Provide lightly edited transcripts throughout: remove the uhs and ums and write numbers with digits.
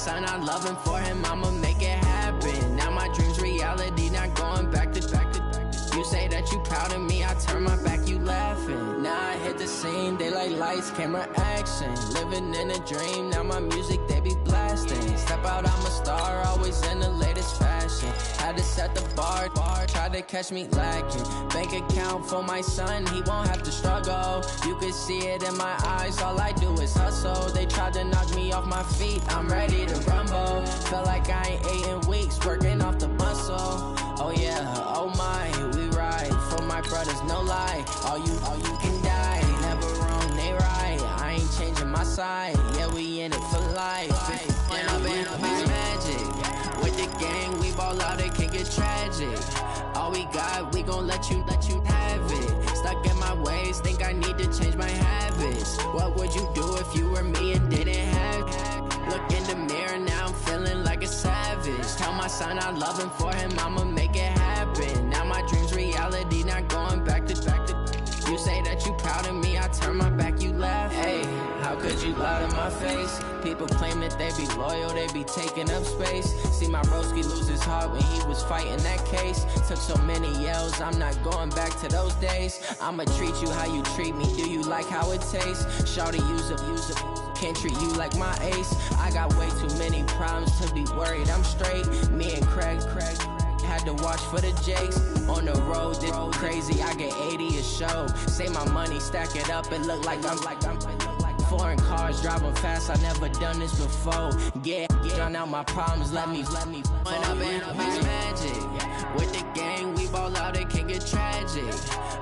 son, I love him. For him, I'ma make it happen. Now my dream's reality, not going back to. You say that you proud of me, I turn my back, you laughing. Now I hit the scene, they like lights, camera, action. Living in a dream, now my music, they be blasting. Step out, I'm a star, always in the latest fashion. Had to set the bar, tried to catch me lacking. Bank account for my son, he won't have to struggle. You can see it in my eyes, all I do is hustle. They tried to knock me off my feet, I'm ready to rumble. Feel like I ain't ate in weeks, working off the muscle. Oh yeah, oh my, we ride for my brothers, no lie. All you can die, never wrong, they right. I ain't changing my side, yeah, we in it for life. And I've been magic. With the gang, we ball out, it can get tragic. All we got, we gon' let you have it. Stuck in my ways, think I need to change my habits. What would you do if you were me and didn't have it? Look in the mirror, now I'm feeling like a savage. Tell my son I love him, for him I'ma make it happen. Now my dream's reality, not going back to. You say that you proud of me, I turn my back, you laugh. Hey, how could you lie to my face? People claim that they be loyal, they be taking up space. See my broski lose his heart when he was fighting that case. Took so many yells, I'm not going back to those days. I'ma treat you how you treat me, do you like how it tastes? Shawty, use it. Can't treat you like my ace. I got way too many problems to be worried, I'm straight. Me and Craig had to watch for the Jakes. On the road, this crazy, I get 80 a show. Say my money, stack it up, it look like I'm foreign cars, driving fast, I never done this before. Yeah, drown out my problems, let me When I've been magic. With the gang, we ball out, it can get tragic.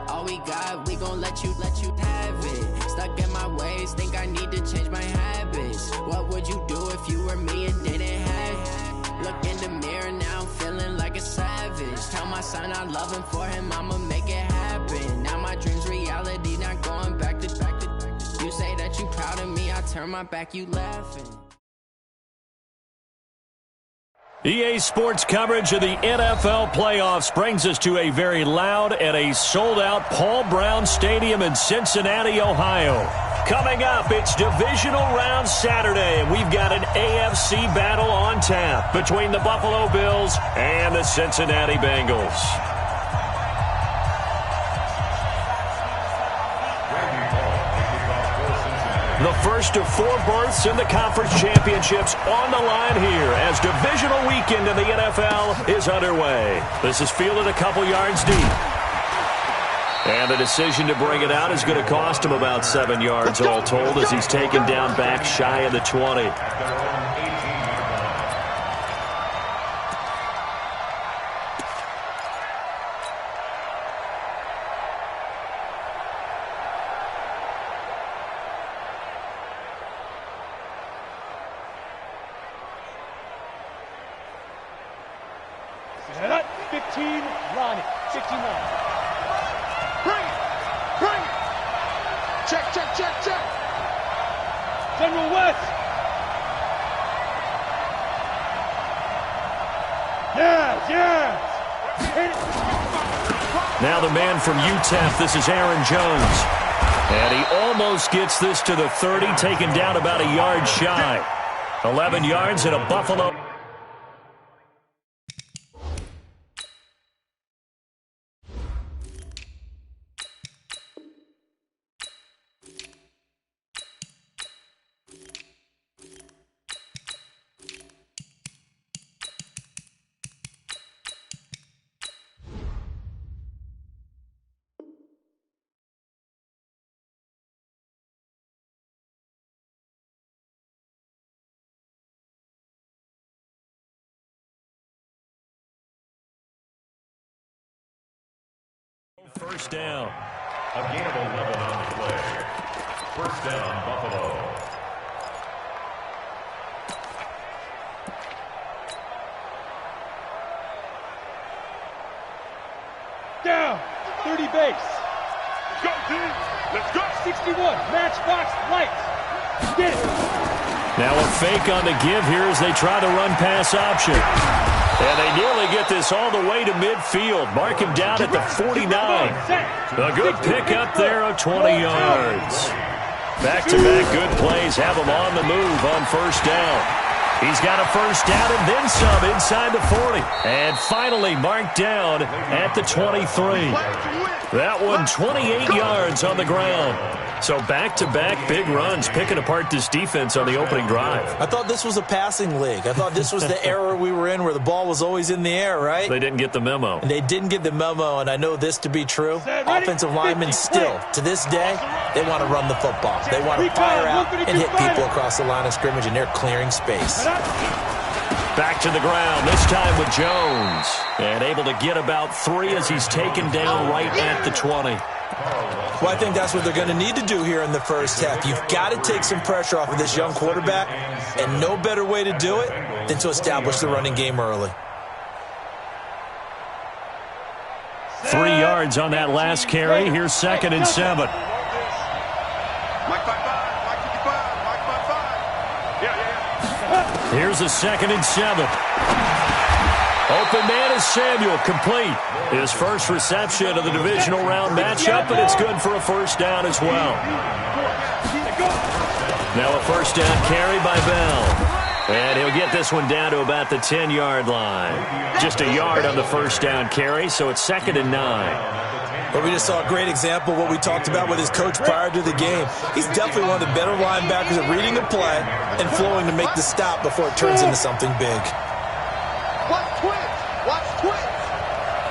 All we got, we gon' let you have it. Stuck in my ways, think I need to change my habits. What would you do if you were me and didn't have it? Look in the mirror, now I'm feeling like a savage. Tell my son I love him, for him I'ma make it happen. Now my dream's reality, not going back to. You say that you proud of me, I turn my back, you laughing. EA Sports coverage of the NFL playoffs brings us to a very loud and a sold-out Paul Brown Stadium in Cincinnati, Ohio. Coming up, it's divisional round Saturday, and we've got an AFC battle on tap between the Buffalo Bills and the Cincinnati Bengals. The first of 4 berths in the conference championships on the line here as divisional weekend in the NFL is underway. This is fielded a couple yards deep. And the decision to bring it out is going to cost him about 7 yards all told as he's taken down back shy of the 20. Set, 15, Ronnie, 69. Bring it. Check. General West. Yes. Now the man from UTEP, this is Aaron Jones. And he almost gets this to the 30, taken down about a yard shy. 11 yards and a Buffalo. First down. A gamble level on the play. First down, Buffalo. Down, 30 base. Go, team. Let's go. 61, matchbox lights. Get it. Now a fake on the give here as they try to run pass option. And they nearly get this all the way to midfield. Mark him down at the 49. A good pickup there of 20 yards. Back-to-back good plays have them on the move on first down. He's got a first down and then some inside the 40. And finally marked down at the 23. That one 28 yards on the ground. So back-to-back big runs, picking apart this defense on the opening drive. I thought this was a passing league. I thought this was the era we were in where the ball was always in the air, right? They didn't get the memo. And they didn't get the memo, and I know this to be true. Offensive linemen still, to this day, they want to run the football. They want to fire out and hit people across the line of scrimmage, and they're clearing space. Back to the ground, this time with Jones. And able to get about 3 as he's taken down right at the 20. Well, I think that's what they're going to need to do here in the first half. You've got to take some pressure off of this young quarterback, and no better way to do it than to establish the running game early. 3 yards on that last carry. Here's 2nd and 7. Here's a 2nd and 7. Open man is Samuel, complete. His first reception of the divisional round matchup, and it's good for a first down as well. Now a first down carry by Bell. And he'll get this one down to about the 10-yard line. Just a yard on the first down carry, so it's 2nd and 9. But we just saw a great example of what we talked about with his coach prior to the game. He's definitely one of the better linebackers at reading a play and flowing to make the stop before it turns into something big. Watch twitch! Watch twitch!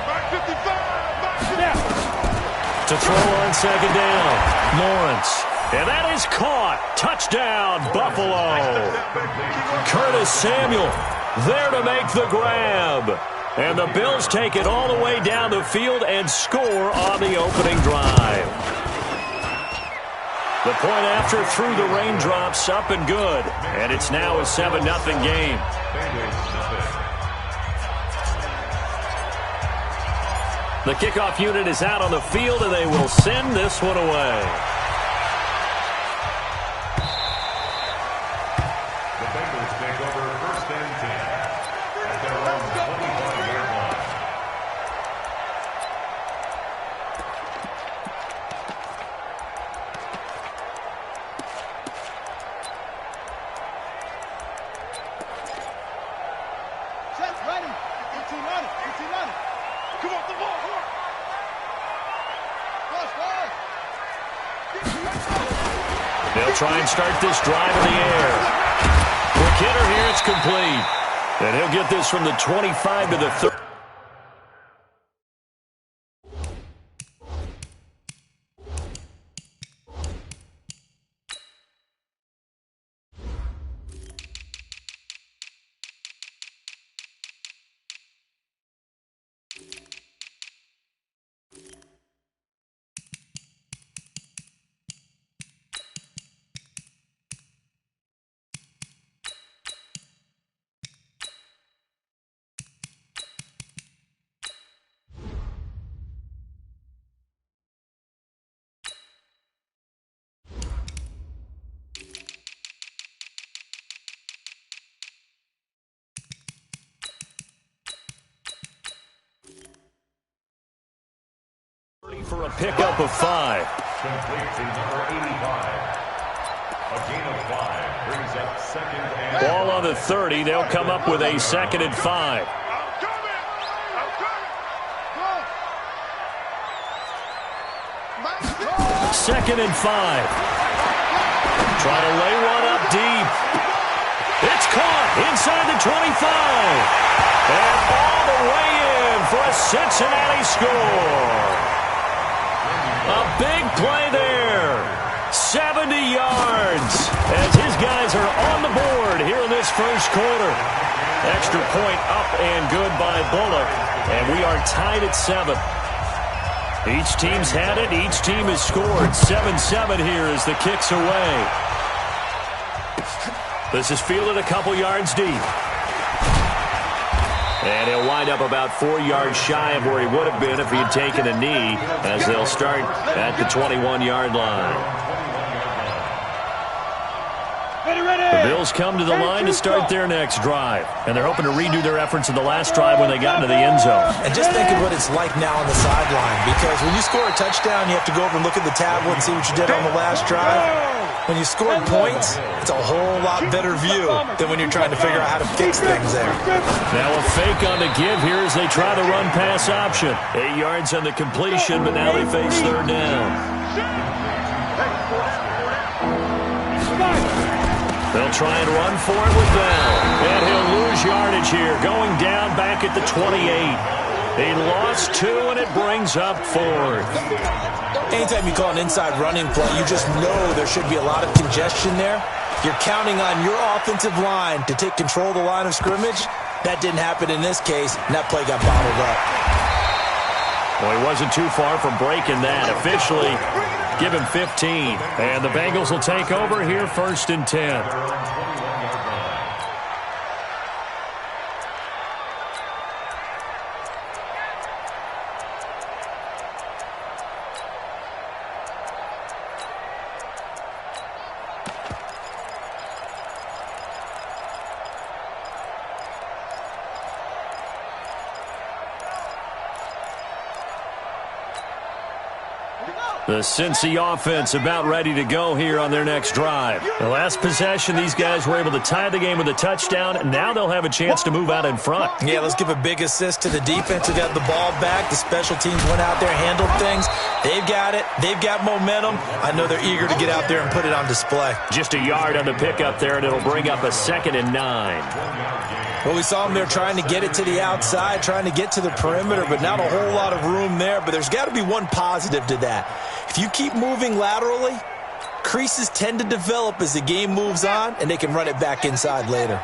Mark 55! To throw on 2nd down, Lawrence. And that is caught. Touchdown, Buffalo. Curtis Samuel there to make the grab. And the Bills take it all the way down the field and score on the opening drive. The point after through the raindrops, up and good. And it's now a 7-0 game. The kickoff unit is out on the field, and they will send this one away. The Bengals take over 1st and 10 at their own 25-yard line. Set, ready. 18 on it. 18 on it. Come on, the ball. Come on. They'll try and start this drive in the air. Quick hitter here, it's complete. And he'll get this from the 25 to the 30. For a pickup of 5. Complete to number 85. A gain of 5 brings up 2nd and... Ball on the 30. They'll come up with a 2nd and 5. 2nd and 5. Try to lay one up deep. It's caught inside the 25. And all the way in for a Cincinnati score. A big play there. 70 yards as his guys are on the board here in this first quarter. Extra point up and good by Bullock. And we are tied at 7. Each team's had it. Each team has scored. 7-7 here as the kick's away. This is fielded a couple yards deep. And he'll wind up about 4 yards shy of where he would have been if he had taken a knee, as they'll start at the 21-yard line. The Bills come to the line to start their next drive, and they're hoping to redo their efforts in the last drive when they got into the end zone. And just think of what it's like now on the sideline, because when you score a touchdown, you have to go over and look at the tablet and see what you did on the last drive. When you score points, it's a whole lot better view than when you're trying to figure out how to fix things there. Now a fake on the give here as they try to run pass option. 8 yards on the completion, but now they face third down. They'll try and run for it with Bell. And he'll lose yardage here, going down back at the 28. He lost 2, and it brings up 4th. Anytime you call an inside running play, you just know there should be a lot of congestion there. You're counting on your offensive line to take control of the line of scrimmage. That didn't happen in this case, and that play got bottled up. Well, he wasn't too far from breaking that. Officially, give him 15. And the Bengals will take over here, 1st and 10. The Cincy offense about ready to go here on their next drive. The last possession, these guys were able to tie the game with a touchdown, and now they'll have a chance to move out in front. Yeah, let's give a big assist to the defense who got the ball back. The special teams went out there, handled things. They've got it. They've got momentum. I know they're eager to get out there and put it on display. Just a yard on the pickup there, and it'll bring up a 2nd and 9. Well, we saw them there trying to get it to the outside, trying to get to the perimeter, but not a whole lot of room there. But there's got to be one positive to that. If you keep moving laterally, creases tend to develop as the game moves on, and they can run it back inside later.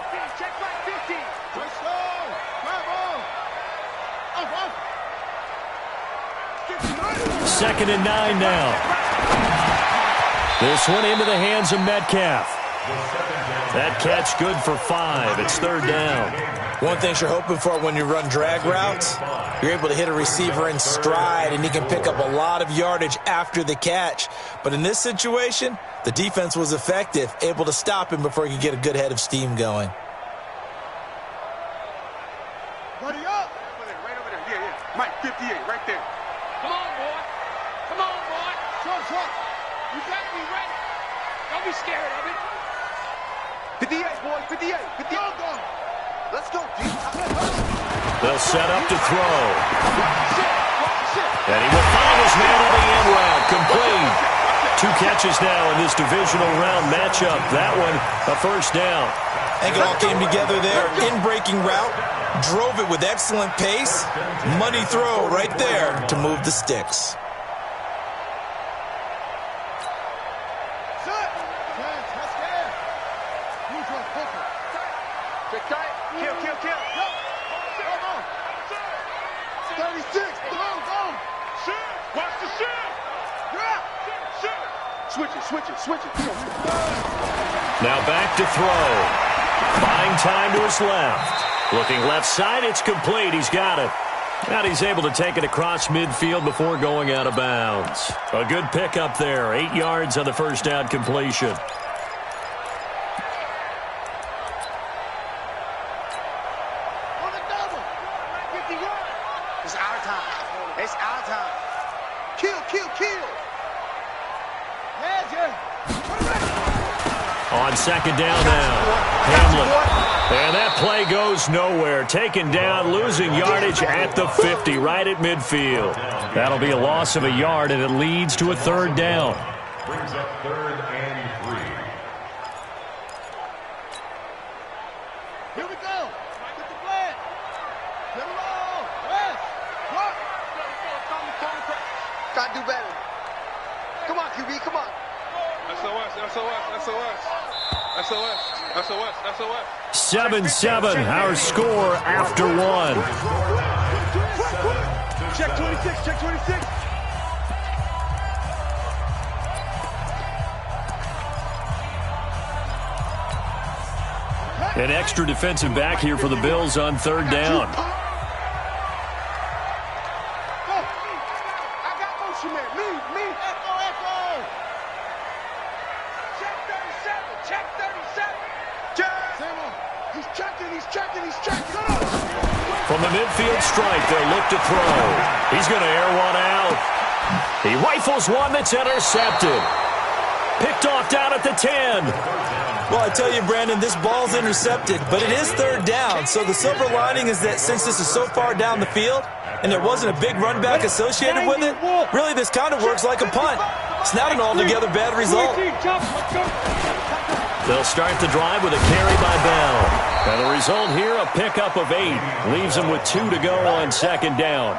2nd and 9 now. This one into the hands of Metcalf. That catch good for 5. It's 3rd down. One thing you're hoping for when you run drag routes, you're able to hit a receiver in stride, and he can pick up a lot of yardage after the catch. But in this situation, the defense was effective, able to stop him before he could get a good head of steam going. Buddy up! Right over there. Yeah. Mike, 58, right there. Come on, boy. Come on, boy. Short. You got to be ready. Don't be scared of it. 58, boys. 58. Go. Let's go, D. They'll set up to throw. And he will find his man on the end route. Complete. 2 catches now in this divisional round matchup. That one, a 1st down. I think it all came together there. In-breaking route, drove it with excellent pace. Money throw right there to move the sticks. Kill. 36. Go. Watch the shit. Switch it. Now back to throw. Buying time to his left. Looking left side, it's complete. He's got it. And he's able to take it across midfield before going out of bounds. A good pickup there. 8 yards on the 1st down completion. It's our time. Kill. On 2nd down now. Hamlin. And that play goes nowhere. Taken down, losing yardage at the 50, right at midfield. That'll be a loss of a yard, and it leads to a 3rd down. Brings up 3rd and 3. Here we go. Get the flag. Get it all. Rest. Rock. Gotta do better. Come on, QB. Come on. SOS. 7-7, our score after 1. Check 26. An extra defensive back here for the Bills on 3rd down. I got motion man. Me. Echo. Check 37. He's checking. From the midfield stripe, they'll look to throw. He's going to air one out. He rifles one that's intercepted. Picked off down at the 10. Well, I tell you, Brandon, this ball's intercepted, but it is third down. So the silver lining is that since this is so far down the field and there wasn't a big run back associated with it, really this kind of works like a punt. It's not an altogether bad result. They'll start the drive with a carry by Bell. And the result here, a pickup of 8. Leaves them with 2 to go on second down.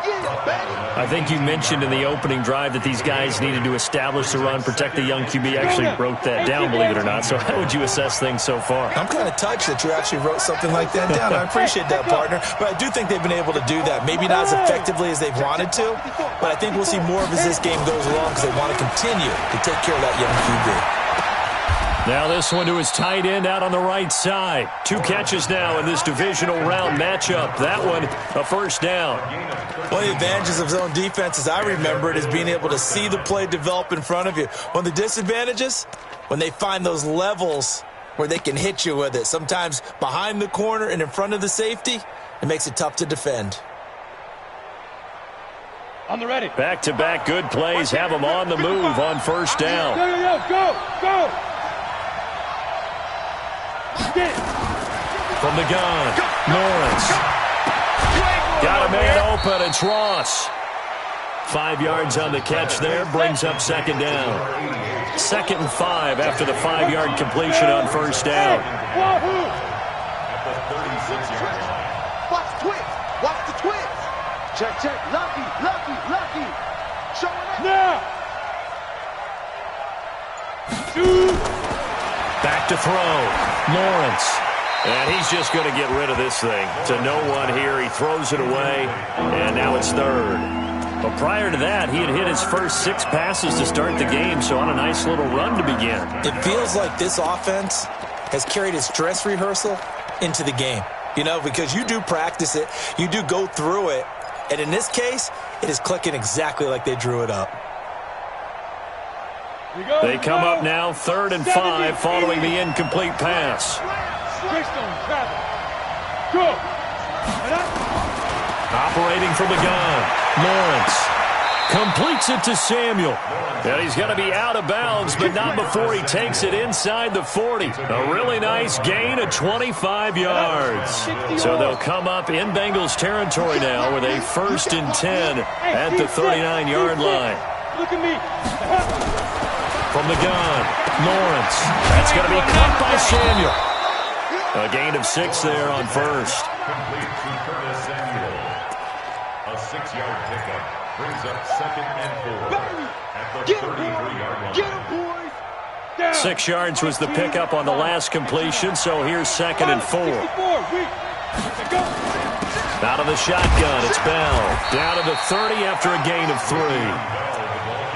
I think you mentioned in the opening drive that these guys needed to establish the run, protect the young QB. Actually wrote that down, believe it or not. So how would you assess things so far? I'm kind of touched that you actually wrote something like that down. I appreciate that, partner. But I do think they've been able to do that. Maybe not as effectively as they've wanted to, but I think we'll see more of as this game goes along because they want to continue to take care of that young QB. Now this one to his tight end out on the right side. 2 catches now in this divisional round matchup. That one, a first down. One of the advantages of zone defense, as I remember it, is being able to see the play develop in front of you. One of the disadvantages, when they find those levels where they can hit you with it. Sometimes behind the corner and in front of the safety, it makes it tough to defend. On the ready. Back-to-back good plays have them on the move on first down. Go. From the gun, Lawrence. Got a man open, it's Ross. 5 yards on the catch there, brings up second down. 2nd and 5 after the 5-yard completion on first down. At the 36-yard line. Watch the twist. Check. Lucky. Showing up. Now. Shoot. Back to throw, Lawrence. And he's just going to get rid of this thing. To no one here, he throws it away, and now it's third. But prior to that, he had hit his first 6 passes to start the game, so on a nice little run to begin. It feels like this offense has carried its dress rehearsal into the game. You know, because you do practice it, you do go through it, and in this case, it is clicking exactly like they drew it up. They come up now 3rd and 5 following the incomplete pass. Go. Operating from the gun, Lawrence completes it to Samuel. And he's going to be out of bounds, but not before he takes it inside the 40. A really nice gain of 25 yards. So they'll come up in Bengals territory now with a 1st and 10 at the 39-yard line. Look at me. From the gun, Lawrence. That's going to be caught by Samuel. A gain of 6 there on first. Complete to Curtis Samuel. A 6-yard pickup brings up 2nd and 4 at the 33-yard line. Get him, boys. Down. 6 yards was the pickup on the last completion, so here's 2nd and 4. Out of the shotgun, it's Bell. Down to the 30 after a gain of 3.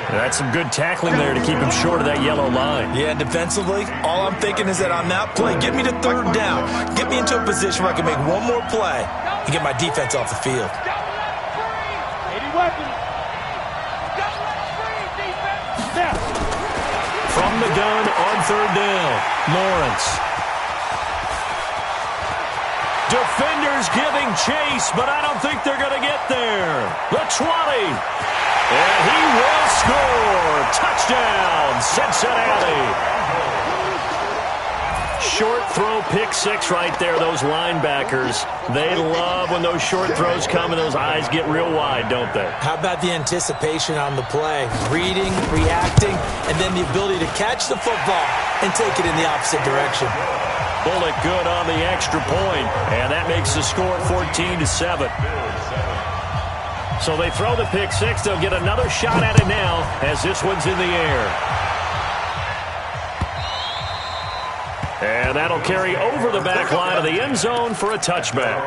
That's some good tackling there to keep him short of that yellow line. Yeah, defensively, all I'm thinking is that on that play, get me to 3rd down. Get me into a position where I can make one more play and get my defense off the field. From the gun on 3rd down, Lawrence. Defenders giving chase, but I don't think they're going to get there. The 20. And he will score. Touchdown, Cincinnati. Short throw, pick 6 right there. Those linebackers, they love when those short throws come and those eyes get real wide, don't they? How about the anticipation on the play? Reading, reacting, and then the ability to catch the football and take it in the opposite direction. Bullet good on the extra point, and that makes the score 14-7. So they throw the pick 6. They'll get another shot at it now as this one's in the air. And that'll carry over the back line of the end zone for a touchback.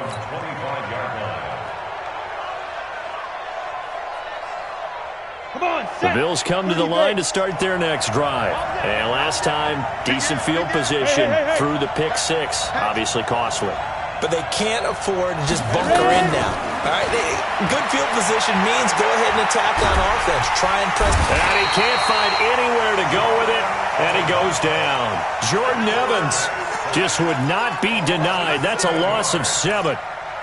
The Bills come to the line to start their next drive. And last time, decent field position through the pick 6. Obviously costly. But they can't afford to just bunker in now. All right, good field position means go ahead and attack on offense. Try and press. And he can't find anywhere to go with it, and he goes down. Jordan Evans just would not be denied. That's a loss of 7.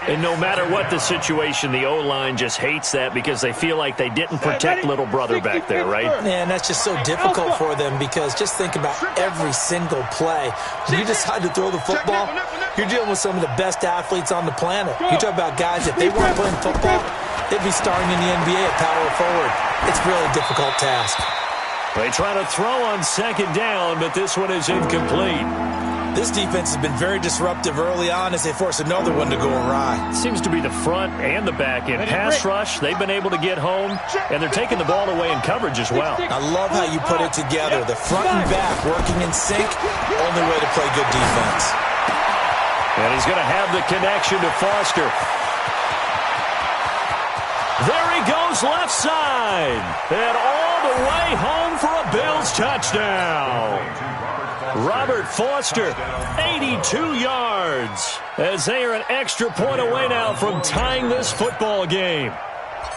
And no matter what the situation, the O-line just hates that because they feel like they didn't protect little brother back there, right? Man, that's just so difficult for them because just think about every single play. When you decide to throw the football, you're dealing with some of the best athletes on the planet. You talk about guys, if they weren't playing football, they'd be starting in the NBA at power forward. It's a really difficult task. They try to throw on second down, but this one is incomplete. This defense has been very disruptive early on as they force another one to go awry. Seems to be the front and the back end. Pass rush, they've been able to get home, and they're taking the ball away in coverage as well. I love how you put it together. The front and back working in sync, only way to play good defense. And he's going to have the connection to Foster. There he goes left side. And all the way home for a Bills touchdown. Robert Foster, 82 yards, as they are an extra point away now from tying this football game.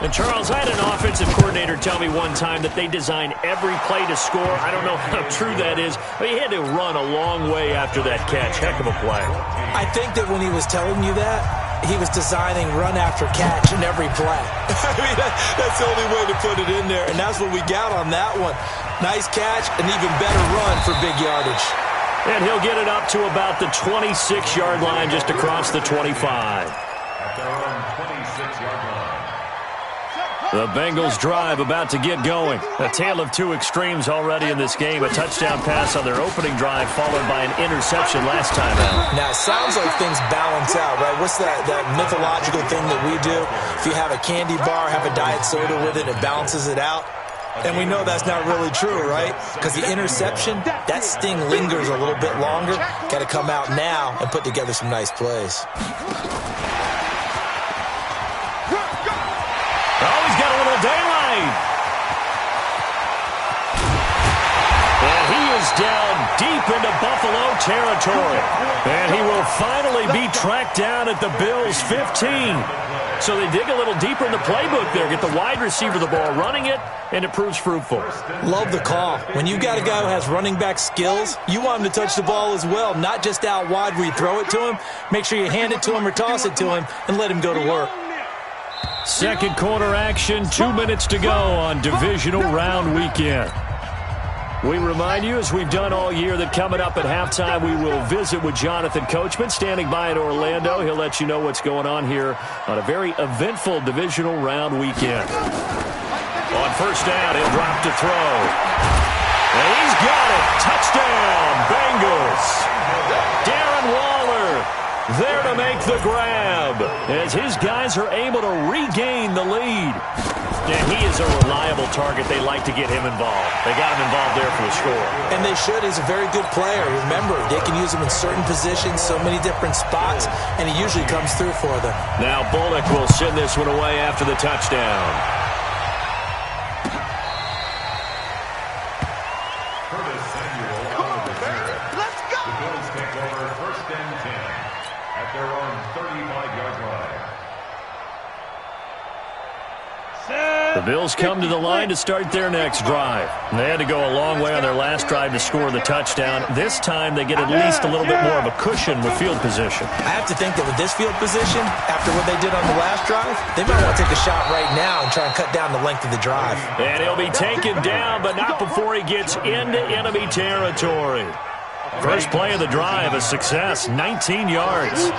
And, Charles, I had an offensive coordinator tell me one time that they design every play to score. I don't know how true that is, but he had to run a long way after that catch. Heck of a play. I think that when he was telling you that, he was designing run after catch in every play. I mean, that's the only way to put it in there, and that's what we got on that one. Nice catch, an even better run for big yardage. And he'll get it up to about the 26-yard line, just across the 25. At their own 26-yard line. The Bengals drive about to get going. A tale of two extremes already in this game. A touchdown pass on their opening drive, followed by an interception last time out. Now, it sounds like things balance out, right? What's that mythological thing that we do? If you have a candy bar, have a diet soda with it, it balances it out. And we know that's not really true, right? Because the interception, that sting lingers a little bit longer. Got to come out now and put together some nice plays. Oh, he's got a little daylight. And he is down deep into Buffalo territory. And he will finally be tracked down at the Bills' 15. So they dig a little deeper in the playbook there, get the wide receiver the ball, running it, and it proves fruitful. Love the call. When you got a guy who has running back skills, you want him to touch the ball as well, not just out wide where you throw it to him. Make sure you hand it to him or toss it to him and let him go to work. Second quarter action, 2 minutes to go on divisional round weekend. We remind you, as we've done all year, that coming up at halftime, we will visit with Jonathan Coachman, standing by in Orlando. He'll let you know what's going on here on a very eventful divisional round weekend. On first down, he'll drop to throw. And he's got it. Touchdown, Bengals. Darren Waller there to make the grab as his guys are able to regain the lead. And he is a reliable target. They like to get him involved. They got him involved there for the score. And they should. He's a very good player. Remember, they can use him in certain positions, so many different spots, and he usually comes through for them. Now Bullock will send this one away after the touchdown. Let's go! The Bills take over first and 10 at their own 35-yard line. The Bills come to the line to start their next drive. They had to go a long way on their last drive to score the touchdown. This time they get at least a little bit more of a cushion with field position. I have to think that with this field position, after what they did on the last drive, they might want to take a shot right now and try and cut down the length of the drive. And he'll be taken down, but not before he gets into enemy territory. First play of the drive, a success, 19 yards.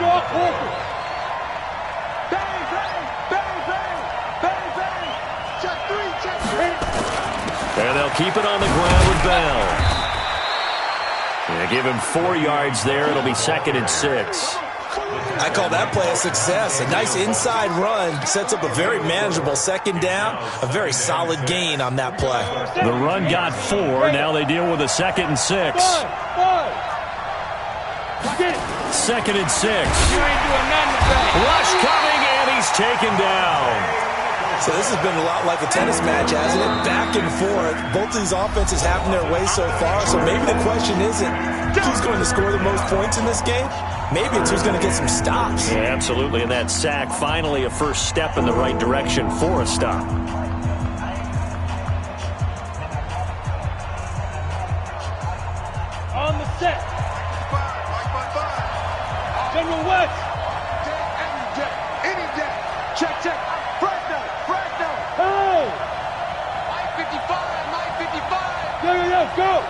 And they'll keep it on the ground with Bell. They give him 4 yards there. It'll be 2nd and 6. I call that play a success. A nice inside run sets up a very manageable second down, a very solid gain on that play. The run got 4. Now they deal with a 2nd and 6. 2nd and 6. Rush coming, and he's taken down. So this has been a lot like a tennis match, hasn't it? Back and forth. Both of these offenses having their way so far. So maybe the question isn't who's going to score the most points in this game. Maybe it's who's going to get some stops. Yeah, absolutely. And that sack, finally a first step in the right direction for a stop. On the set. General West. Go!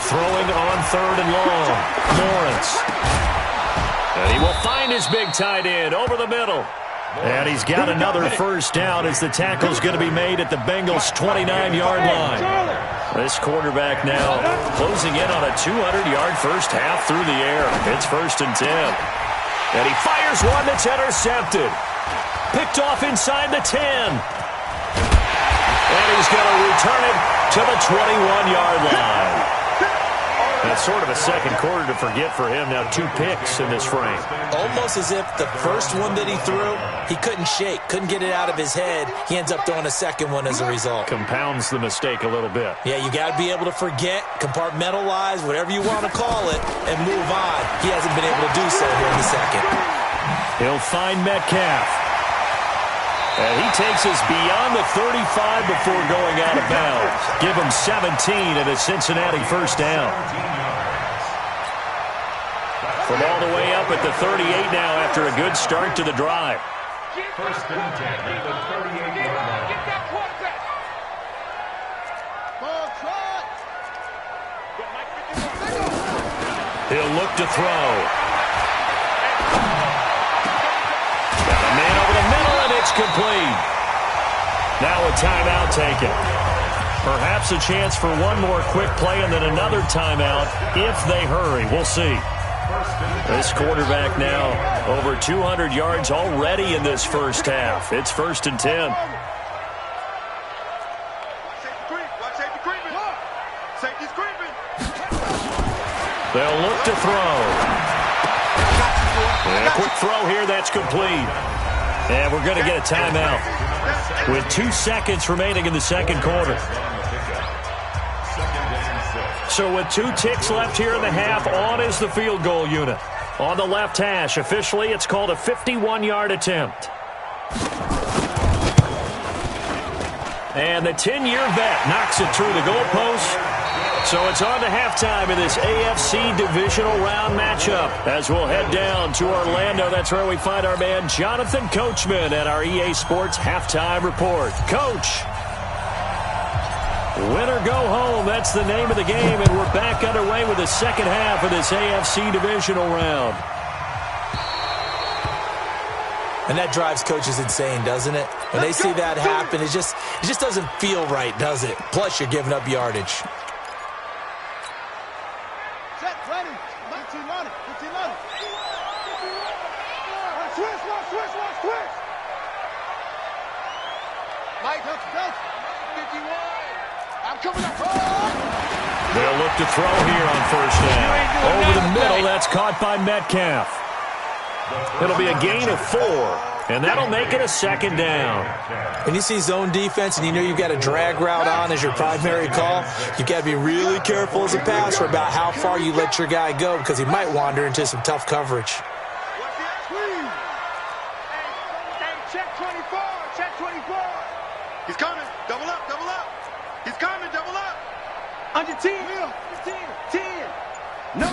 Throwing on 3rd and long. Lawrence. And he will find his big tight end over the middle. And he's got another first down as the tackle's going to be made at the Bengals' 29-yard line. This quarterback now closing in on a 200-yard first half through the air. It's 1st and 10. And he fires one that's intercepted. Picked off inside the 10. And he's going to return it to the 21-yard line. That's sort of a second quarter to forget for him. Now 2 picks in this frame. Almost as if the first one that he threw, he couldn't shake, couldn't get it out of his head. He ends up throwing a second one as a result. Compounds the mistake a little bit. Yeah, you got to be able to forget, compartmentalize, whatever you want to call it, and move on. He hasn't been able to do so here in the second. He'll find Metcalf. And he takes us beyond the 35 before going out of bounds. Give him 17 and a Cincinnati first down. From all the way up at the 38 now after a good start to the drive. 1st and 10 at the 38-yard line. Get that quarterback! He'll look to throw. Got a man over the middle, and it's complete. Now a timeout taken. Perhaps a chance for one more quick play and then another timeout if they hurry. We'll see. This quarterback now over 200 yards already in this first half. It's 1st and 10. They'll look to throw. And a quick throw here, that's complete. And we're going to get a timeout with 2 seconds remaining in the second quarter. So with 2 ticks left here in the half, on is the field goal unit. On the left hash, officially it's called a 51-yard attempt. And the 10-year vet knocks it through the goalpost. So it's on to halftime in this AFC divisional round matchup as we'll head down to Orlando. That's where we find our man Jonathan Coachman at our EA Sports Halftime Report. Coach, win or go home, that's the name of the game, and we're back underway with the second half of this AFC divisional round. And that drives coaches insane, doesn't it? When they see that happen, it just doesn't feel right, does it? Plus, you're giving up yardage. They'll look to throw here on first down. Over the middle, that's caught by Metcalf. It'll be a gain of 4, and that'll make it a second down. When you see zone defense and you know you've got a drag route on as your primary call, you've got to be really careful as a passer about how far you let your guy go because he might wander into some tough coverage. Check 24, check 24. He's coming, double up. He's coming, double up. Under 10, 10. No.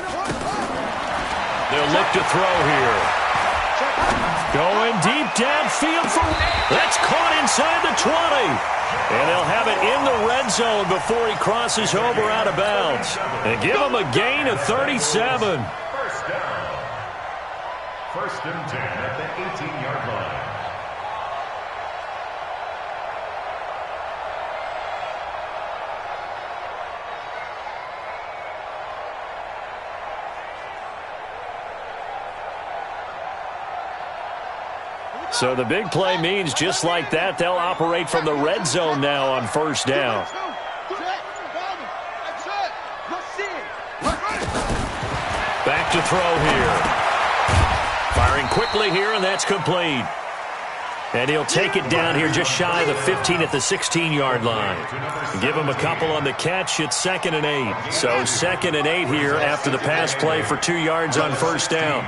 They'll look to throw here. Going deep downfield for... That's caught inside the 20. And they'll have it in the red zone before he crosses over out of bounds. And give him a gain of 37. First down. 1st and 10 at the 18-yard line. So the big play means just like that, they'll operate from the red zone now on first down. Back to throw here. Firing quickly here, and that's complete. And he'll take it down here just shy of the 15 at the 16-yard line. Give him a couple on the catch. It's 2nd and 8. So 2nd and 8 here after the pass play for 2 yards on first down.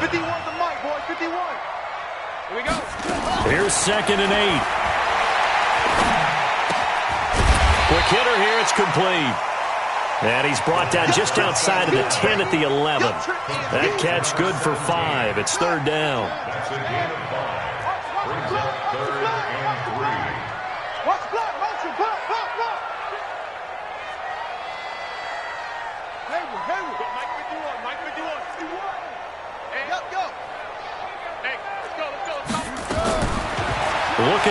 51 the mic, boys, 51. Here we go. Here's 2nd and 8. Quick hitter here, it's complete. And he's brought down just outside of the 10 at the 11. That catch good for 5. It's 3rd down. That's a gain of 5. Brings up 3rd and 3. Watch play.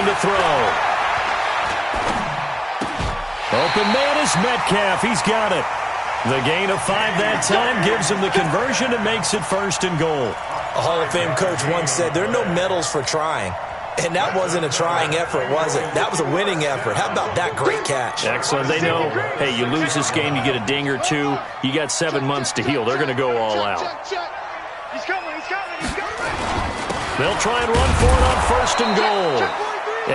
looking to throw. Open man is Metcalf. He's got it. The gain of 5 that time gives him the conversion and makes it 1st and goal. A Hall of Fame coach once said there are no medals for trying. And that wasn't a trying effort, was it? That was a winning effort. How about that great catch? Excellent. They know, hey, you lose this game, you get a ding or two, you got 7 months to heal. They're going to go all out. He's coming, he's coming, he's coming. They'll try and run for it on 1st and goal.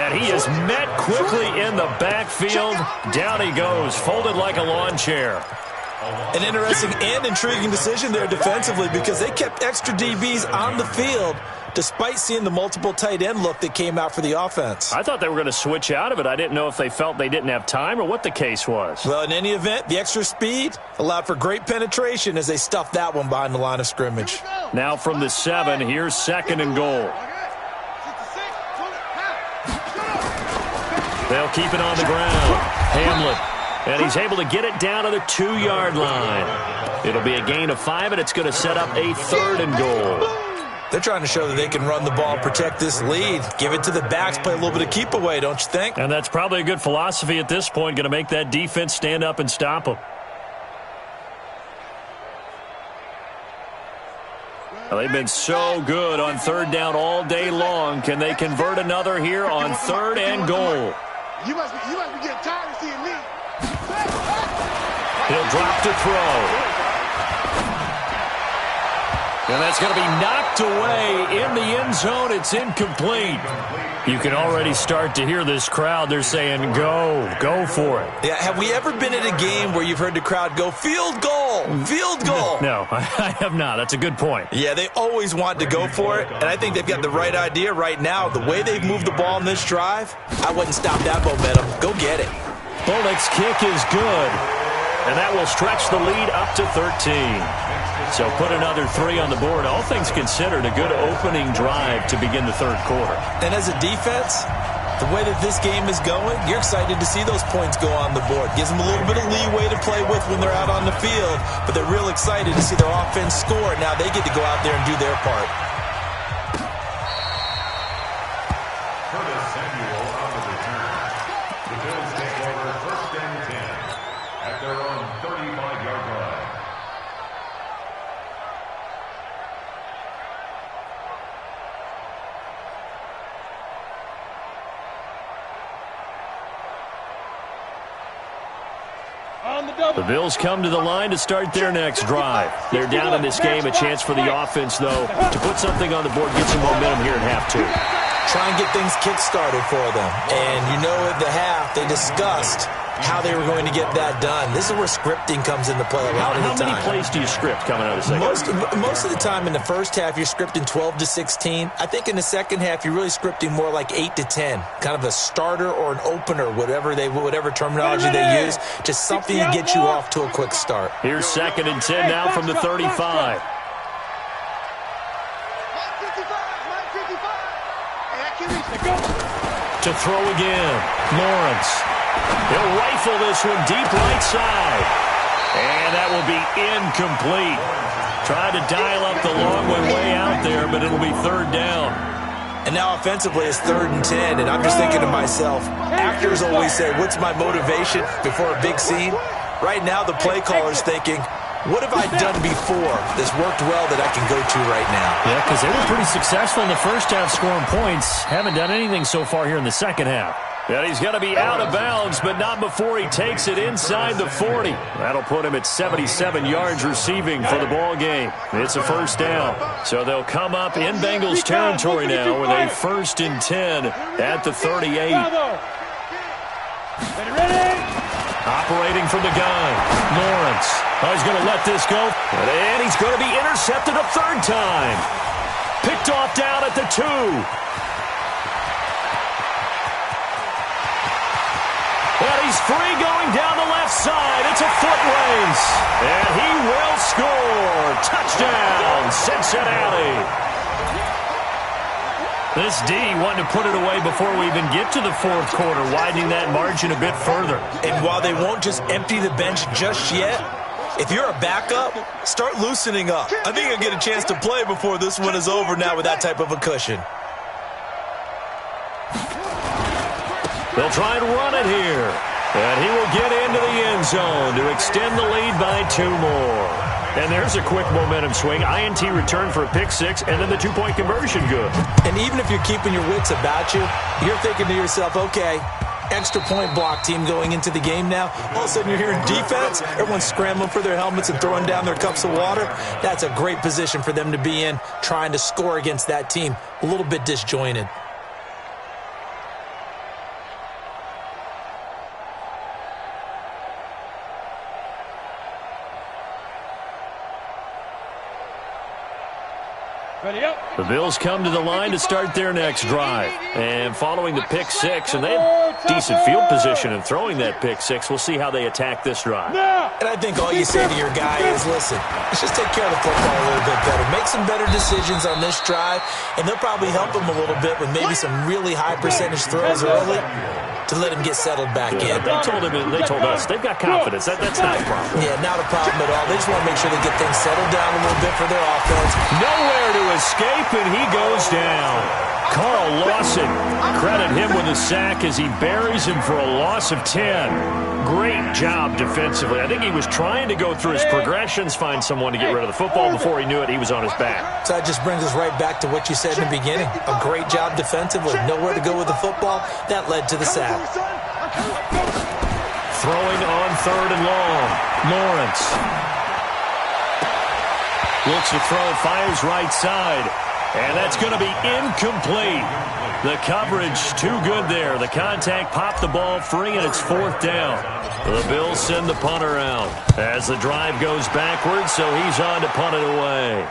And he is met quickly in the backfield. Down he goes, folded like a lawn chair. An interesting and intriguing decision there defensively because they kept extra DBs on the field despite seeing the multiple tight end look that came out for the offense. I thought they were going to switch out of it. I didn't know if they felt they didn't have time or what the case was. Well, in any event, the extra speed allowed for great penetration as they stuffed that one behind the line of scrimmage. Now from the 7, here's 2nd and goal. They'll keep it on the ground. Hamlet. And he's able to get it down to the 2-yard line. It'll be a gain of 5, and it's going to set up a 3rd and goal. They're trying to show that they can run the ball, protect this lead. Give it to the backs, play a little bit of keep away, don't you think? And that's probably a good philosophy at this point, going to make that defense stand up and stop them. Well, they've been so good on 3rd down all day long. Can they convert another here on 3rd and goal? You must be getting tired of seeing me. He'll drop to throw. And that's going to be knocked away in the end zone. It's incomplete. You can already start to hear this crowd. They're saying, go for it. Yeah, have we ever been at a game where you've heard the crowd go, field goal, field goal? No, I have not. That's a good point. Yeah, they always want to go for it, and I think they've got the right idea right now. The way they've moved the ball in this drive, I wouldn't stop that momentum. Go get it. Bullock's kick is good, and that will stretch the lead up to 13. So put another 3 on the board. All things considered, a good opening drive to begin the 3rd quarter. And as a defense, the way that this game is going, you're excited to see those points go on the board. Gives them a little bit of leeway to play with when they're out on the field, but they're real excited to see their offense score. Now they get to go out there and do their part. The Bills take over 1st and 10 at their own 35-yard line. The Bills come to the line to start their next drive. They're down in this game. A chance for the offense, though, to put something on the board, get some momentum here at half 2. Try and get things kick-started for them. And you know at the half, they discussed how they were going to get that done. This is where scripting comes into play a lot of the time. How many plays do you script coming out of the second? Most of the time in the first half, you're scripting 12 to 16. I think in the second half, you're really scripting more like 8 to 10. Kind of a starter or an opener, whatever terminology they use. Just something to get you off to a quick start. Here's 2nd and 10 now from the 35. To throw again, Lawrence. He'll rifle this one deep right side. And that will be incomplete. Tried to dial up the long way out there, but it'll be 3rd down. And now offensively it's 3rd and 10, and I'm just thinking to myself, actors always say, what's my motivation before a big scene? Right now the play caller's thinking, what have I done before that's worked well that I can go to right now? Yeah, because they were pretty successful in the first half scoring points. Haven't done anything so far here in the second half. And he's going to be out of bounds, but not before he takes it inside the 40. That'll put him at 77 yards receiving for the ball game. It's a 1st down. So they'll come up in Bengals territory now with a 1st and 10 at the 38. Operating from the gun, Lawrence. Oh, he's going to let this go. And he's going to be intercepted a 3rd time. Picked off down at the 2. And he's free going down the left side. It's a foot race. And he will score. Touchdown, Cincinnati. This D wanting to put it away before we even get to the 4th quarter, widening that margin a bit further. And while they won't just empty the bench just yet, if you're a backup, start loosening up. I think you'll get a chance to play before this one is over now with that type of a cushion. They'll try and run it here. And he will get into the end zone to extend the lead by 2 more. And there's a quick momentum swing. INT return for a pick 6, and then the 2-point conversion good. And even if you're keeping your wits about you, you're thinking to yourself, okay, extra point block team going into the game now. All of a sudden you're hearing defense. Everyone's scrambling for their helmets and throwing down their cups of water. That's a great position for them to be in, trying to score against that team. A little bit disjointed. The Bills come to the line to start their next drive. And following the pick 6, and they have decent field position in throwing that pick 6. We'll see how they attack this drive. And I think all you say to your guy is, listen, let's just take care of the football a little bit better. Make some better decisions on this drive, and they'll probably help him a little bit with maybe some really high percentage throws early to let him get settled back in. They told us they've got confidence. That's not a problem. Yeah, not a problem at all. They just want to make sure they get things settled down a little bit for their offense. Nowhere to escape, and he goes down. Carl Lawson, credit him with a sack as he buries him for a loss of 10. Great job defensively. I think he was trying to go through his progressions, find someone to get rid of the football. Before he knew it, he was on his back. So that just brings us right back to what you said in the beginning. A great job defensively. Nowhere to go with the football. That led to the sack. Throwing on 3rd and long. Lawrence. Looks to throw, fires right side. And that's going to be incomplete. The coverage too good there. The contact popped the ball free, and it's 4th down. The Bills send the punter out as the drive goes backwards, so he's on to punt it away.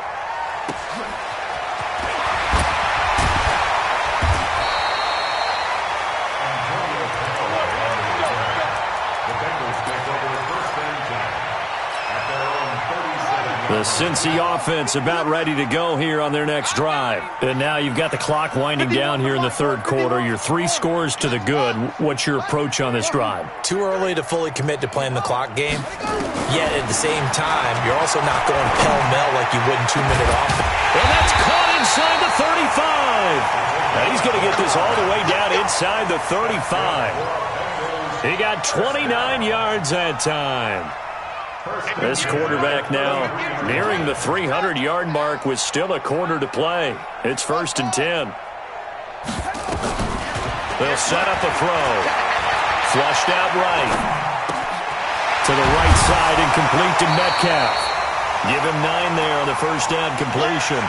The Cincy offense about ready to go here on their next drive. And now you've got the clock winding down here in the 3rd quarter. Your 3 scores to the good. What's your approach on this drive? Too early to fully commit to playing the clock game. Yet at the same time, you're also not going pell-mell like you would in 2-minute offense. And that's caught inside the 35. Now he's going to get this all the way down inside the 35. He got 29 yards that time. This quarterback now nearing the 300-yard mark with still a quarter to play. It's 1st and 10. They'll set up a throw. Flushed out right. To the right side and complete to Metcalf. Give him 9 there on the 1st down completion.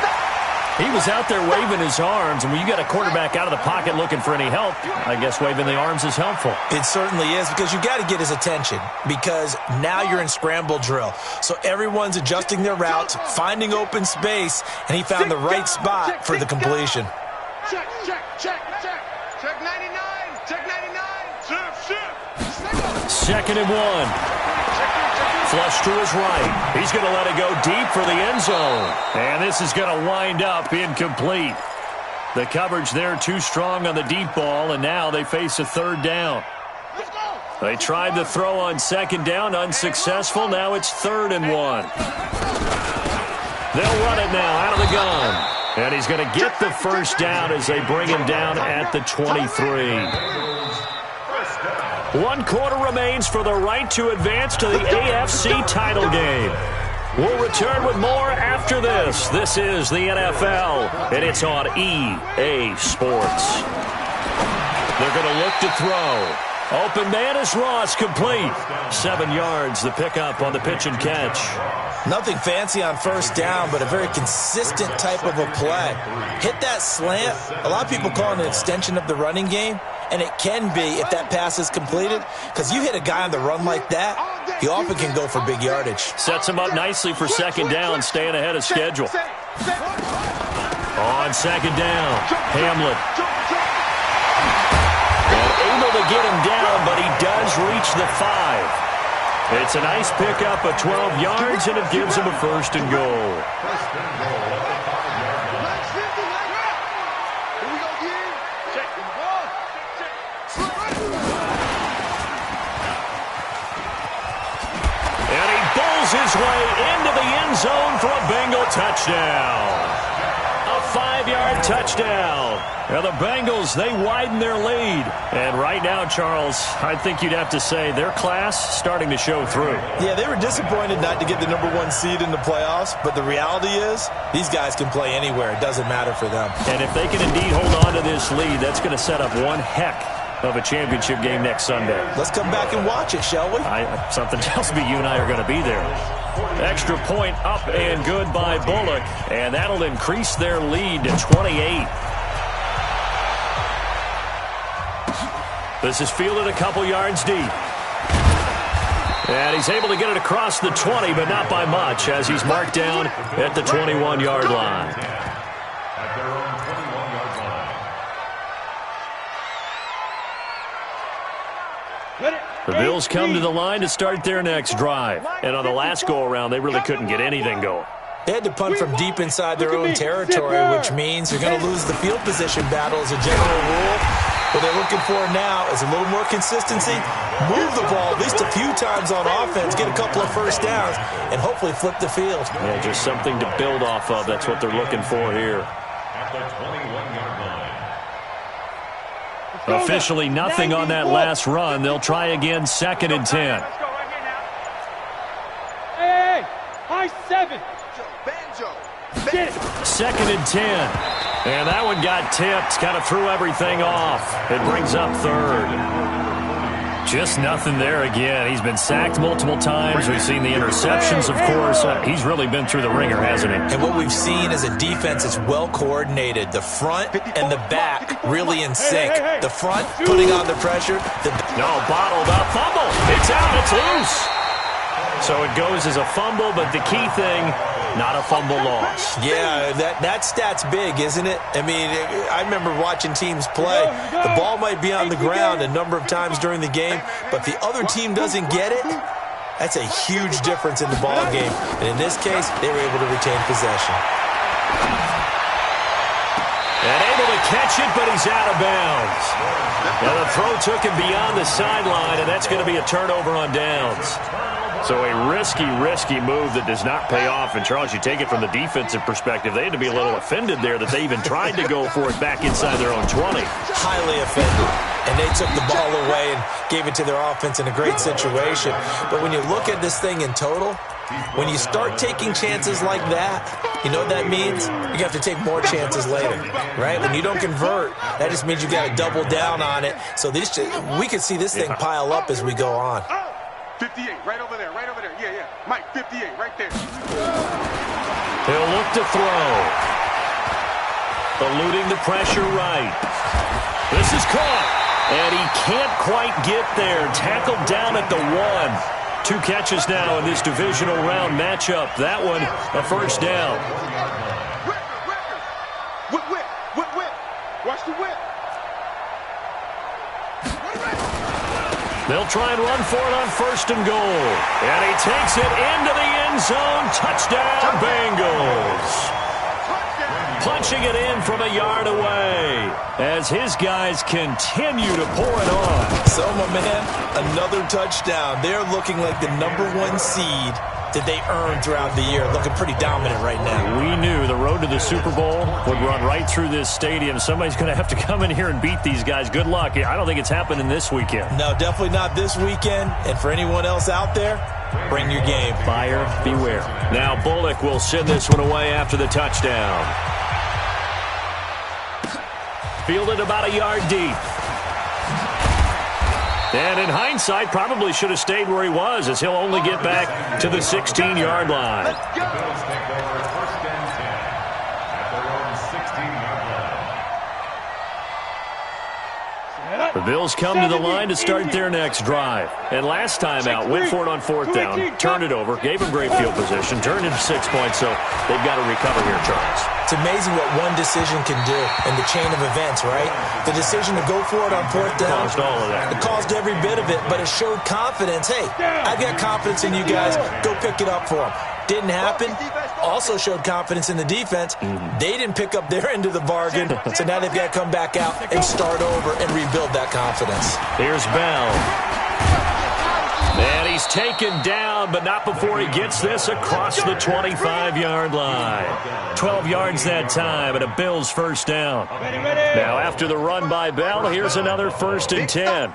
He was out there waving his arms, and when you got a quarterback out of the pocket looking for any help, I guess waving the arms is helpful. It certainly is, because you got to get his attention, because now you're in scramble drill. So everyone's adjusting their routes, finding open space, and he found the right spot for the completion. Check, check, check, check. Check 99, check 99. Shift. 2nd and 1. Flush to his right. He's going to let it go deep for the end zone. And this is going to wind up incomplete. The coverage there too strong on the deep ball, and now they face a 3rd down. They tried the throw on 2nd down, unsuccessful. Now it's 3rd and 1. They'll run it now out of the gun. And he's going to get the 1st down as they bring him down at the 23. 1 quarter remains for the right to advance to the AFC title game. We'll return with more after this. This is the NFL, and it's on EA Sports. They're going to look to throw. Open man is Ross, complete. 7 yards, the pickup on the pitch and catch. Nothing fancy on 1st down, but a very consistent type of a play. Hit that slant. A lot of people call it an extension of the running game, and it can be if that pass is completed, because you hit a guy on the run like that, he often can go for big yardage. Sets him up nicely for 2nd down, staying ahead of schedule. On 2nd down, Hamlet. And able to get him down, but he does reach the 5. It's a nice pickup of 12 yards, and it gives him a 1st and goal. And he bowls his way into the end zone for a Bengal touchdown. A 5-yard touchdown. Now the Bengals, they widen their lead. And right now, Charles, I think you'd have to say their class starting to show through. Yeah, they were disappointed not to get the #1 seed in the playoffs, but the reality is these guys can play anywhere. It doesn't matter for them. And if they can indeed hold on to this lead, that's going to set up one heck of a championship game next Sunday. Let's come back and watch it, shall we? Something tells me you and I are going to be there. Extra point up and good by Bullock, and that'll increase their lead to 28. This is fielded a couple yards deep. And he's able to get it across the 20, but not by much, as he's marked down at the 21-yard line. At their own 21-yard line. The Bills come to the line to start their next drive. And on the last go-around, they really couldn't get anything going. They had to punt from deep inside their own territory, which means they're going to lose the field position battle as a general rule. What they're looking for now is a little more consistency, move the ball at least a few times on offense, get a couple of first downs, and hopefully flip the field. Yeah, just something to build off of. That's what they're looking for here. At the 21-yard line. Officially nothing on that last run. They'll try again, 2nd and 10. Let's go right here now. Hey, high 7. Banjo. 2nd and 10. And that one got tipped, kind of threw everything off. It brings up 3rd. Just nothing there again. He's been sacked multiple times. We've seen the interceptions, of course. He's really been through the ringer, hasn't he? And what we've seen is a defense that's well coordinated. The front and the back really in sync. The front putting on the pressure. Bottled up. Fumble. It's out. It's loose. So it goes as a fumble, but the key thing, not a fumble loss. Yeah, that stat's big, isn't it? I mean, I remember watching teams play. The ball might be on the ground a number of times during the game, but the other team doesn't get it. That's a huge difference in the ball game. And in this case, they were able to retain possession. And able to catch it, but he's out of bounds. Now the throw took him beyond the sideline, and that's going to be a turnover on downs. So a risky move that does not pay off. And, Charles, you take it from the defensive perspective. They had to be a little offended there that they even tried to go for it back inside their own 20. Highly offended. And they took the ball away and gave it to their offense in a great situation. But when you look at this thing in total, when you start taking chances like that, you know what that means? You have to take more chances later, right? When you don't convert, that just means you got to double down on it. So we could see this thing pile up as we go on. 58, right over there. Yeah. Mike, 58, right there. He'll look to throw. Eluding the pressure right. This is caught. And he can't quite get there. Tackled down at the 1. 2 catches now in this divisional round matchup. That one, a first down. Whip. Watch the whip. They'll try and run for it on 1st and goal. And he takes it into the end zone. Touchdown, Bengals. Punching it in from a yard away as his guys continue to pour it on. So, my man, another touchdown. They're looking like the #1 seed that they earned throughout the year. Looking pretty dominant right now. We knew the road to the Super Bowl would run right through this stadium. Somebody's going to have to come in here and beat these guys. Good luck. I don't think it's happening this weekend. No, definitely not this weekend. And for anyone else out there, bring your game. Buyer beware. Now Bullock will send this one away after the touchdown. Fielded about a yard deep. And in hindsight, probably should have stayed where he was, as he'll only get back to the 16-yard line. Bills take over 1st and 10 at their own 16-yard line. The Bills come to the line to start their next drive. And last time out, went for it on 4th down, turned it over, gave them great field position, turned into 6 points, so they've got to recover here, Charles. It's amazing what one decision can do in the chain of events, right? The decision to go for it on 4th down. Caused all of that. It caused every bit of it, but it showed confidence. Hey, I've got confidence in you guys. Go pick it up for them. Didn't happen. Also showed confidence in the defense. They didn't pick up their end of the bargain, so now they've got to come back out and start over and rebuild that confidence. Here's Bell. And he's taken down, but not before he gets this across the 25-yard line. 12 yards that time, and a Bills first down. Now, after the run by Bell, here's another 1st and 10.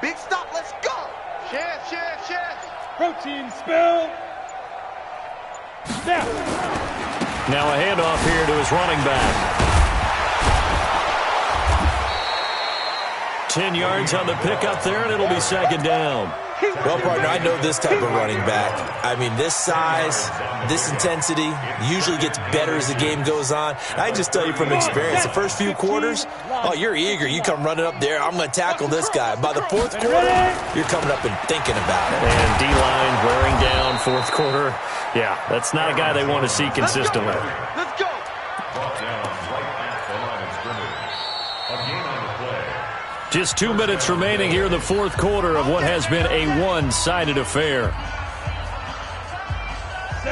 Big stop, let's go. Chest. Protein spill. Snap. Now a handoff here to his running back. 10 yards on the pickup there, and it'll be 2nd down. Well, partner, I know this type of running back. I mean, this size, this intensity usually gets better as the game goes on. I can just tell you from experience, the first few quarters, oh, you're eager. You come running up there, I'm going to tackle this guy. By the 4th quarter, you're coming up and thinking about it. And D-line wearing down 4th quarter. Yeah, that's not a guy they want to see consistently. Let's go. Brought down right at the line of scrimmage. A gain on the play. Just 2 minutes remaining here in the 4th quarter of what has been a one-sided affair.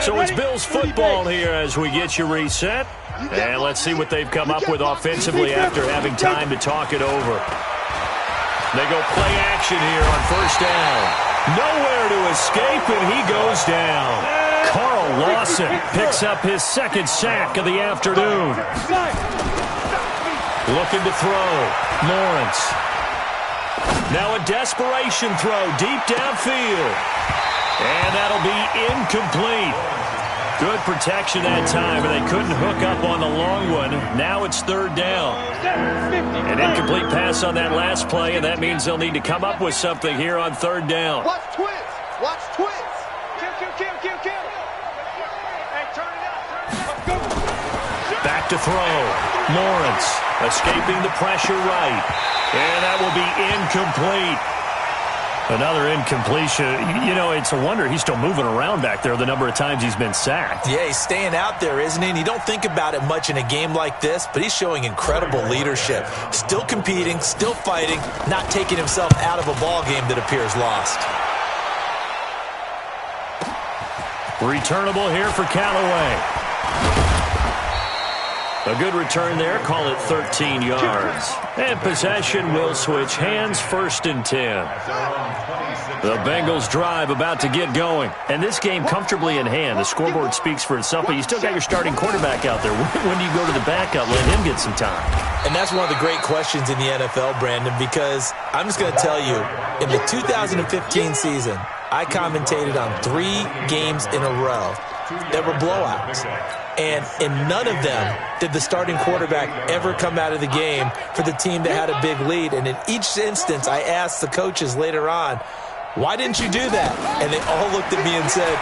So it's Bills football here as we get you reset. And let's see what they've come up with offensively after having time to talk it over. They go play action here on 1st down. Nowhere to escape, and he goes down. Carl Lawson picks up his 2nd sack of the afternoon. Looking to throw. Lawrence. Now a desperation throw deep downfield. And that'll be incomplete. Good protection that time, but they couldn't hook up on the long one. Now it's 3rd down. An incomplete pass on that last play, and that means they'll need to come up with something here on 3rd down. Watch twins. Kill. Hey, turn it out. Back to throw. Lawrence escaping the pressure right. And that will be incomplete. Another incompletion. You know, it's a wonder he's still moving around back there the number of times he's been sacked. Yeah, he's staying out there, isn't he? And you don't think about it much in a game like this, but he's showing incredible leadership. Still competing, still fighting, not taking himself out of a ball game that appears lost. Returnable here for Callaway. A good return there. Call it 13 yards. And possession will switch hands. 1st and 10. The Bengals drive about to get going. And this game comfortably in hand. The scoreboard speaks for itself, but you still got your starting quarterback out there. When do you go to the backup? Let him get some time. And that's one of the great questions in the NFL, Brandon, because I'm just going to tell you, in the 2015 season, I commentated on 3 games in a row that were blowouts. And in none of them did the starting quarterback ever come out of the game for the team that had a big lead. And in each instance, I asked the coaches later on, why didn't you do that? And they all looked at me and said,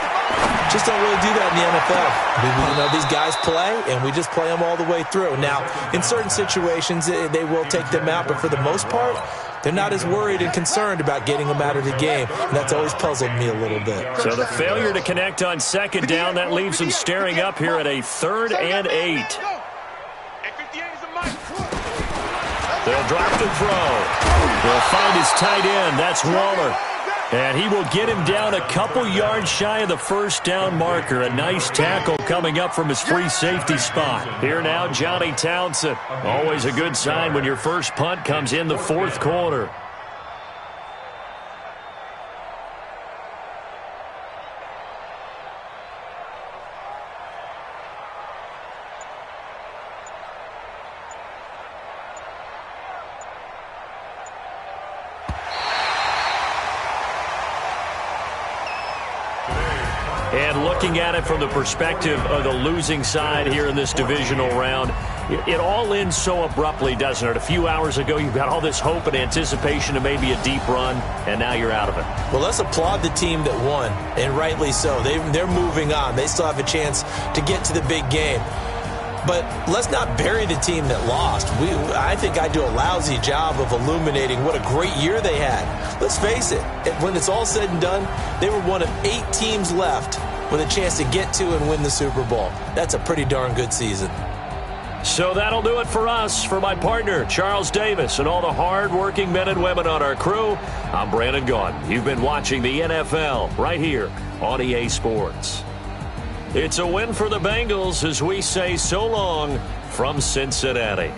just don't really do that in the NFL. You know, these guys play, and we just play them all the way through. Now, in certain situations, they will take them out, but for the most part, they're not as worried and concerned about getting them out of the game, and that's always puzzled me a little bit. So the failure to connect on 2nd down, that leaves them staring up here at a 3rd and 8. They'll drop the throw. They'll find his tight end. That's Waller. And he will get him down a couple yards shy of the 1st down marker. A nice tackle coming up from his free safety spot. Here now, Johnny Townsend. Always a good sign when your first punt comes in the 4th quarter. And looking at it from the perspective of the losing side here in this divisional round, it all ends so abruptly, doesn't it? A few hours ago, you've got all this hope and anticipation of maybe a deep run, and now you're out of it. Well, let's applaud the team that won, and rightly so. They're moving on. They still have a chance to get to the big game. But let's not bury the team that lost. I think I do a lousy job of illuminating what a great year they had. Let's face it, when it's all said and done, they were one of 8 teams left with a chance to get to and win the Super Bowl. That's a pretty darn good season. So that'll do it for us. For my partner, Charles Davis, and all the hard-working men and women on our crew, I'm Brandon Gaudin. You've been watching the NFL right here on EA Sports. It's a win for the Bengals as we say so long from Cincinnati.